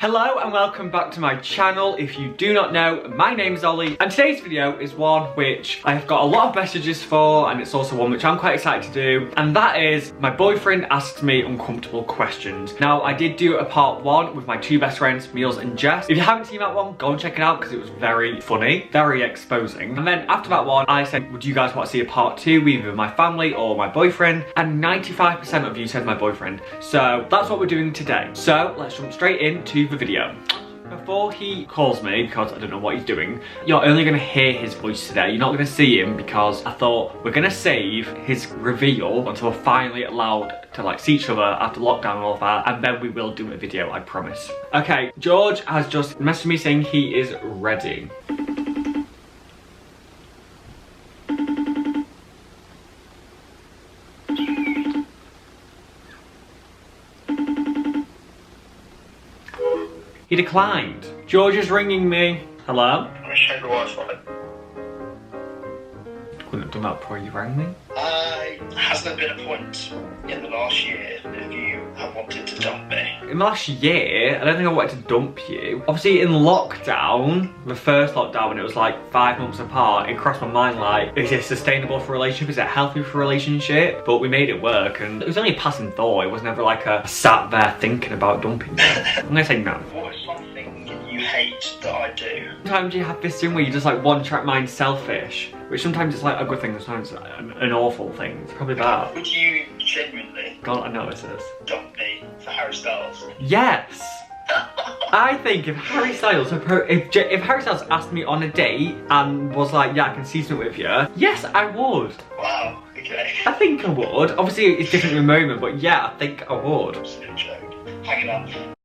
Hello and welcome back to my channel. If you do not know, my name is Ollie and today's video is one which I have got a lot of messages for, and it's also one which I'm quite excited to do, and that is my boyfriend asked me uncomfortable questions. Now I did do a part 1 with my two best friends, Meals and Jess. If you haven't seen that one, go and check it out because it was very funny, very exposing. And then after that one I said, would you guys want to see a part 2 either with my family or my boyfriend? And 95% of you said my boyfriend. So that's what we're doing today. So let's jump straight into the video. Before he calls me, because I don't know what he's doing, you're only going to hear his voice today. You're not going to see him because I thought we're going to save his reveal until we're finally allowed to like see each other after lockdown and all of that, and then we will do a video, I promise. Okay, George has just messaged me saying he is ready. He declined. George is ringing me. Hello? I'm check your Wi-Fi. Couldn't have done that before you rang me. Hasn't there been a point in the last year that you have wanted to dump me? In the last year, I don't think I wanted to dump you. Obviously in lockdown, the first lockdown when it was like 5 months apart, it crossed my mind like, is it sustainable for a relationship? Is it healthy for a relationship? But we made it work, and it was only a passing thought. It was never like a sat there thinking about dumping you. I'm gonna say no. What is something you hate that I do? Sometimes you have this thing where you just like one track mind selfish, which sometimes it's like a good thing, sometimes it's an awful thing. It's probably bad. Would you genuinely God, I know this is. dump me for Harry Styles? Yes! I think if Harry Styles, if Harry Styles asked me on a date and was like, yeah, I can see something with you, yes, I would. Wow, okay. I think I would. Obviously, it's different in the moment, but yeah, I think I would. Absolute joke. Hang it up.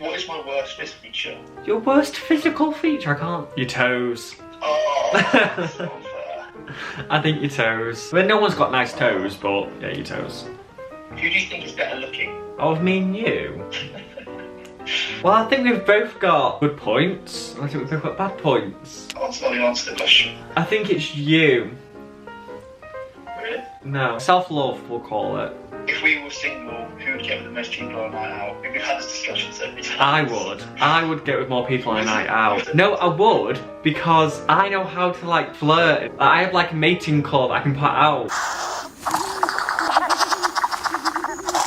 What is my worst physical feature? Your worst physical feature? I can't. Your toes. Oh, that's not fair. I think your toes. I mean, no one's got nice toes, but yeah, your toes. Who do you think is better looking? Oh, me and you? Well, I think we've both got good points. I think we've both got bad points. That's not the answer to the question. I think it's you. Really? No, self-love, we'll call it. If we were single, who would get with the most people on a night out? We've had this discussion so many times. I would get with more people on a night out. No, I would, because I know how to like flirt. I have like a mating call that I can put out.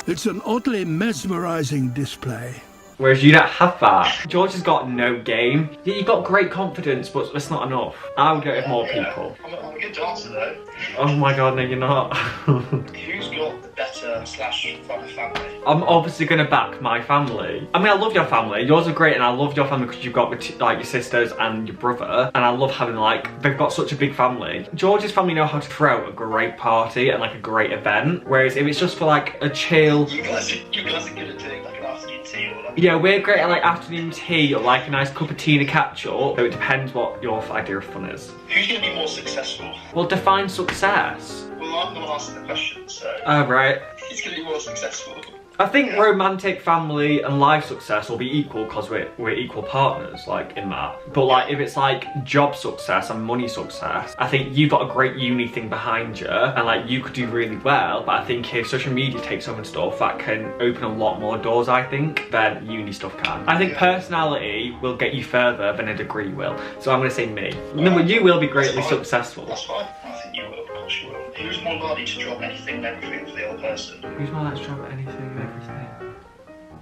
It's an oddly mesmerizing display. Whereas you don't have that. George has got no game. Yeah, you've got great confidence, but that's not enough. I would get with more people. I'm a good dancer though. Oh my god, no you're not. Who's got the better / funner family? I'm obviously gonna back my family. I mean, I love your family. Yours are great, and I love your family because you've got like your sisters and your brother, and I love having like they've got such a big family. George's family know how to throw a great party and like a great event, whereas if it's just for like a chill. You guys are good at doing like an afternoon tea or whatever. Yeah, we're great at like afternoon tea or like a nice cup of tea and a catch up. So it depends what your idea of fun is. Who's going to be more successful? Well, define success. Well, I'm the one asking the question, so. Oh, right. Who's going to be more successful? I think romantic, family and life success will be equal because we're equal partners, like in that. But like if it's like job success and money success, I think you've got a great uni thing behind you and like you could do really well. But I think if social media takes over and stuff, that can open a lot more doors, I think, than uni stuff can. I think personality will get you further than a degree will. So I'm going to say me. No, but you will be greatly successful. That's fine. I think you will, of course you will. Who's more likely to drop anything and everything for the other person? Who's more likely to drop anything and everything?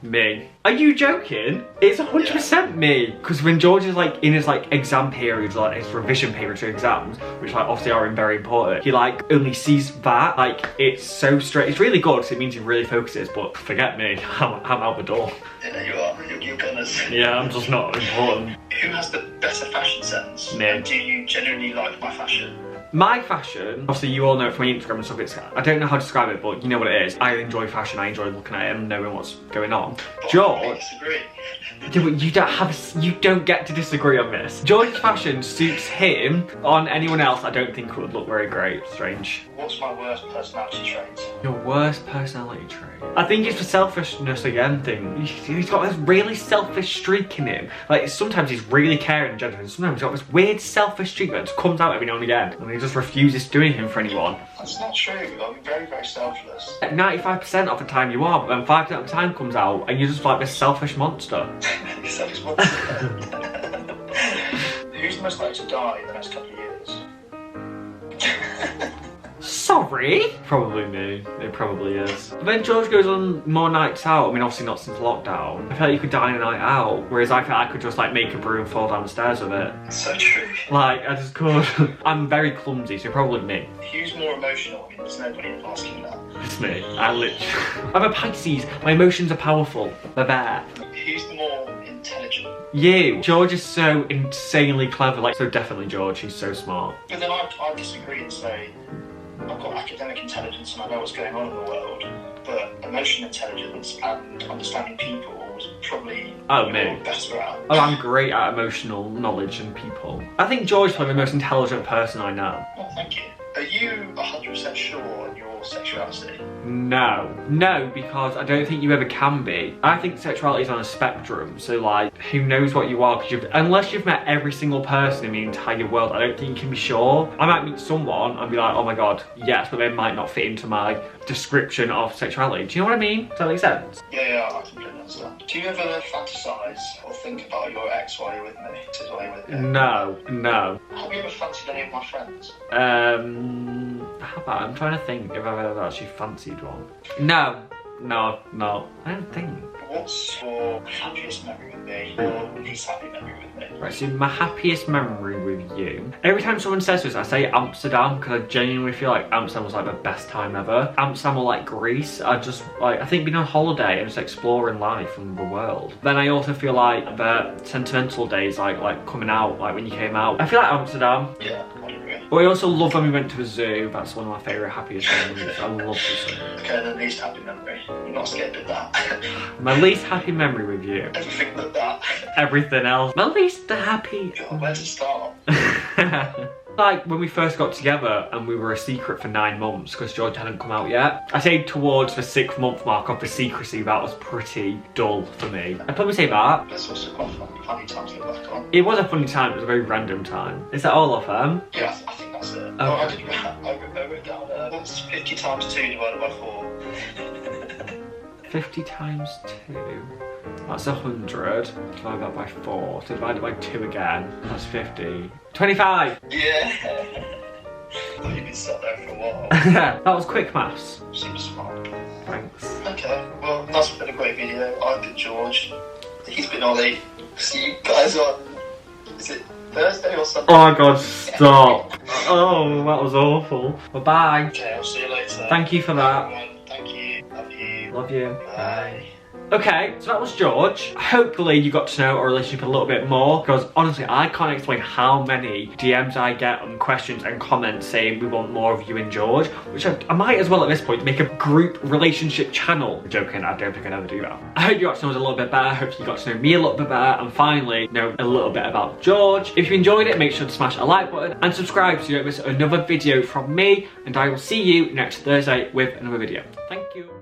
Me. Are you joking? It's 100% me. Because when George is like in his like exam periods, like his revision periods for exams, which like obviously are very important, he like only sees that. Like it's so straight. It's really good because it means he really focuses, but forget me, I'm out the door. Yeah, you are. You're gunners. Yeah, I'm just not important. Who has the better fashion sense? Me. And do you genuinely like my fashion? My fashion, obviously you all know it from my Instagram and stuff, I don't know how to describe it, but you know what it is. I enjoy fashion, I enjoy looking at it and knowing what's going on. George, I disagree. you don't get to disagree on this. George's fashion suits him. On anyone else, I don't think it would look very great. Strange. What's my worst personality trait? Your worst personality trait? I think it's the selfishness again thing. He's got this really selfish streak in him. Like, sometimes he's really caring and genuine, and sometimes he's got this weird selfish streak that comes out every now and again, and he just refuses to do anything for anyone. That's not true. I'm very, very selfless. 95% of the time you are, but then 5% of the time comes out, and you're just like this selfish monster. Selfish monster. Who's the most likely to die in the next couple of years? Sorry? Probably me. It probably is. But then George goes on more nights out. I mean, obviously not since lockdown. I feel like you could die in a night out, whereas I feel like I could just like make a brew and fall down the stairs with it. So true. Like, I just could. I'm very clumsy, so probably me. Who's more emotional? I mean, there's nobody asking that. It's me. I literally... I'm a Pisces. My emotions are powerful. They're there. Who's the more intelligent? You. George is so insanely clever. Like, so definitely George. He's so smart. But then I disagree and say I've got academic intelligence and I know what's going on in the world, but emotional intelligence and understanding people was probably me. better at. Oh, I'm great at emotional knowledge and people. I think George's probably the most intelligent person I know. Oh, thank you. Are you 100% sure on your sexuality? No. No, because I don't think you ever can be. I think sexuality is on a spectrum, so like, who knows what you are, because unless you've met every single person in the entire world, I don't think you can be sure. I might meet someone and be like, oh my god, yes, but they might not fit into my description of sexuality. Do you know what I mean? Does that make sense? Yeah, I completely understand. Do you ever fantasize or think about your ex while you're with me? While you're with me? No. Have you ever fancied any of my friends? How about, I'm trying to think if I've ever actually fancied one. No. I don't think. What's your happiest memory with me? Or least happy memory with me? Right, so my happiest memory with you. Every time someone says this, I say Amsterdam, because I genuinely feel like Amsterdam was like the best time ever. Amsterdam or like Greece, I think being on holiday and just exploring life and the world. Then I also feel like the sentimental days, like coming out, like when you came out. I feel like Amsterdam. Yeah, I agree. But I also love when we went to a zoo. That's one of my favourite happiest memories. I love the zoo. Okay, the least happy memory. I'm not scared of that. My least happy memory with you. Everything but that. Everything else. My least happy. God, where to start? Like when we first got together and we were a secret for 9 months because George hadn't come out yet. I say towards the 6th month mark of the secrecy, that was pretty dull for me. I'd probably say that. It's also quite funny time to look back on. It was a funny time, it was a very random time. Is that all of them? Yeah, I think that's it. Okay. Oh, I wrote down what's 50 times 2 divided by 4? 50 times 2. That's 100. Divide that by 4. So divide it by 2 again. That's 50. 25! Yeah! I thought you'd been sat there for a while. That was quick maths. Seems smart. Thanks. Okay, well, that's been a great video. I've been George. He's been Ollie. See you guys on, is it Thursday or Sunday? Oh my god, stop. Oh, that was awful. Well, bye. Okay, I'll see you later. Thank you for that. Everyone, thank you. Love you. Love you. Bye. Okay, so that was George. Hopefully you got to know our relationship a little bit more, because honestly I can't explain how many DMs I get and questions and comments saying we want more of you and George, which I might as well at this point make a group relationship channel. I'm joking, I don't think I'd ever do that. I hope you got to know us a little bit better, hopefully you got to know me a little bit better, and finally know a little bit about George. If you enjoyed it, make sure to smash a like button and subscribe so you don't miss another video from me, and I will see you next Thursday with another video. Thank you.